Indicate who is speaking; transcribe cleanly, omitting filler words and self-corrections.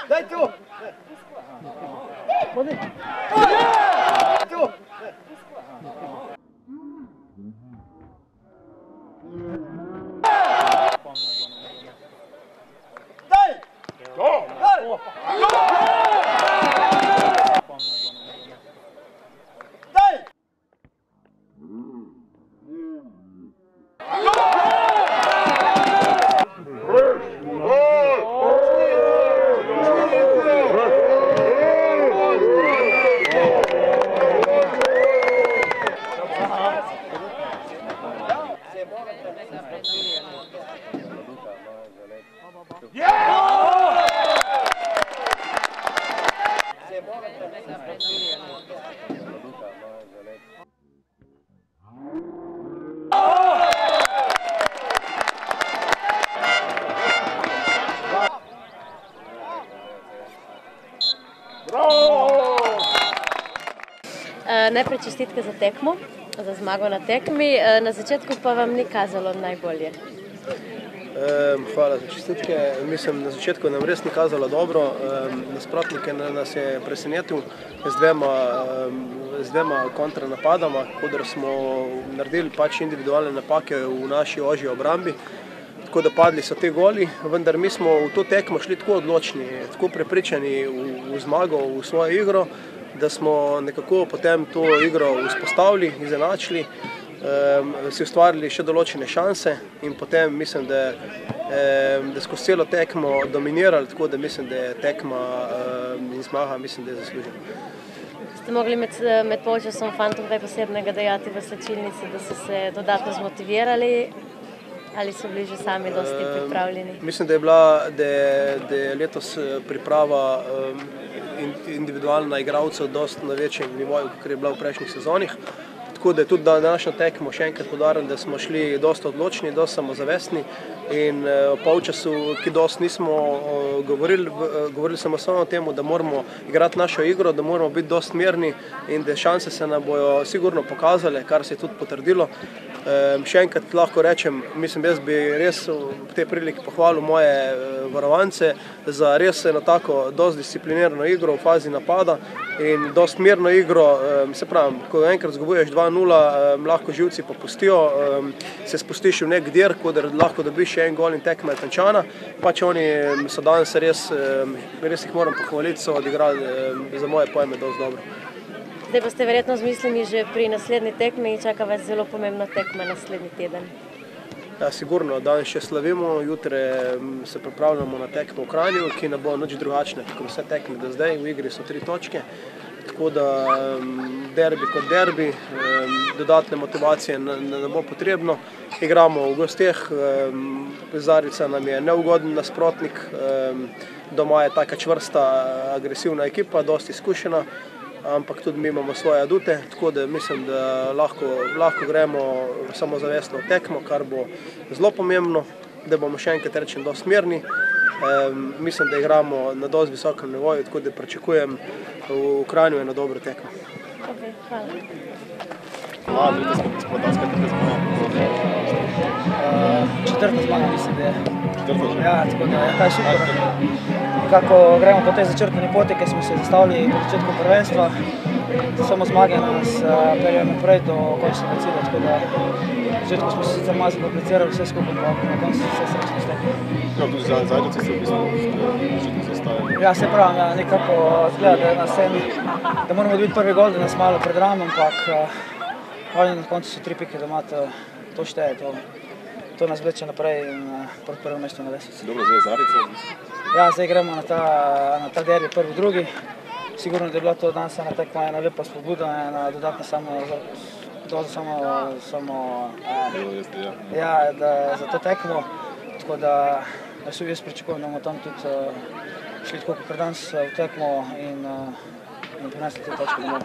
Speaker 1: Daj tu! Tu! Daj! Daj!
Speaker 2: Najprej čestitke za tekmo, za zmago na tekmi. Na začetku pa vam ni kazalo najbolje.
Speaker 3: Hvala za čestitke. Mislim, na začetku nam res ni kazalo dobro. Nasprotnike nas je presenetil z dvema kontranapadama, kodr smo naredili pač individualne napake v naši ožji obrambi. Tako da padli so te goli, vendar mi smo v to tekmo šli tako odločni, tako prepričani v zmago, v svojo igro, da smo nekako potem to igro vzpostavili, izenačili, si ustvarili še določene šanse in potem mislim, da skozi celo tekmo dominirali, tako da mislim, da je tekma in zmaga, mislim, da je zaslužena.
Speaker 2: Ste mogli med polčasom fantom kaj posebnega dejati v slačilnici, da so se dodatno zmotivirali ali so bili že sami dosti pripravljeni? Mislim,
Speaker 3: da je letos priprava individualna igralcev dosti na večjem nivoju, kot je bila v prejšnjih sezonih. Tako da je tudi današnjo tekmo še enkrat poudarjam, da smo šli dosti odločni, dosti samozavestni in v polčasu, ki dosti nismo govorili samo o tem, da moramo igrati našo igro, da moramo biti dosti mirni in da šanse se nam bojo sigurno pokazale, kar se je tudi potrdilo. Še enkrat lahko rečem, mislim, jaz bi res v tej priliki pohvalil moje varovance za res eno tako dosti disciplinirano igro v fazi napada in dosti mirno igro, se pravim, ko enkrat zgubuješ 2:0, lahko živci popustijo, se spustiš v nek dir, kodr lahko dobiš še en gol in tekma je končana, pač oni so danes res jih moram pohvaliti, so odigrali za moje pojme dosti dobro.
Speaker 2: Zdaj pa ste verjetno z mislimi že pri naslednji tekmi in čaka vas zelo pomembna tekma naslednji teden.
Speaker 3: Ja, sigurno, danes še slavimo, jutri se pripravljamo na tekmo v Kranju, ki ne bo nič drugačna, kot vse tekme do zdaj, v igri so 3 točke, tako da derbi kot derbi, dodatne motivacije ne bo potrebno. Igramo v gosteh, Zarica nam je neugoden nasprotnik, doma je taka čvrsta, agresivna ekipa, dosti izkušena, ampak tudi mi imamo svoje adute, tako da mislim, da lahko gremo samozavestno v tekmo, kar bo zelo pomembno, da bomo še enkrat rečem dosti mirni Mislim, da igramo na dosti visokem nivoju, tako da pričakujem v Kranju eno dobro tekmo.
Speaker 2: Okay, hvala.
Speaker 4: Četrta zmaga, mislim, da je. Ja, tako da je kaj super. Nekako gremo po tej začrtani poti, ki smo se zastavili po začetku prvenstva. Samo zmage nas peljejo naprej do končnega cilja, tako da na začetku smo se sicer malo zakomplicirali vse skupaj, pa na koncu vse srečno steklo.
Speaker 5: Ja, tudi Zajdovci ste v bistvu zastavili.
Speaker 4: Ja, se pravim, ja, nekako zgleda, da moramo dobiti prvi gol, da nas malo predramo, ampak na koncu so 3 pike doma, to šteje, to nas vleče naprej in proti prvem mestu na lestvici.
Speaker 5: Dobro, zdaj je Zarica.
Speaker 4: Ja, zdaj gremo na ta derbi prvi, drugi. Sigurno, da je bila to danes ena tekma, ena lepa spodbuda, ena dodatna za to tekmo. Tako da jaz pričakujem, da bomo tam tudi šli tako kot danes v tekmo in prinesli te točke domov.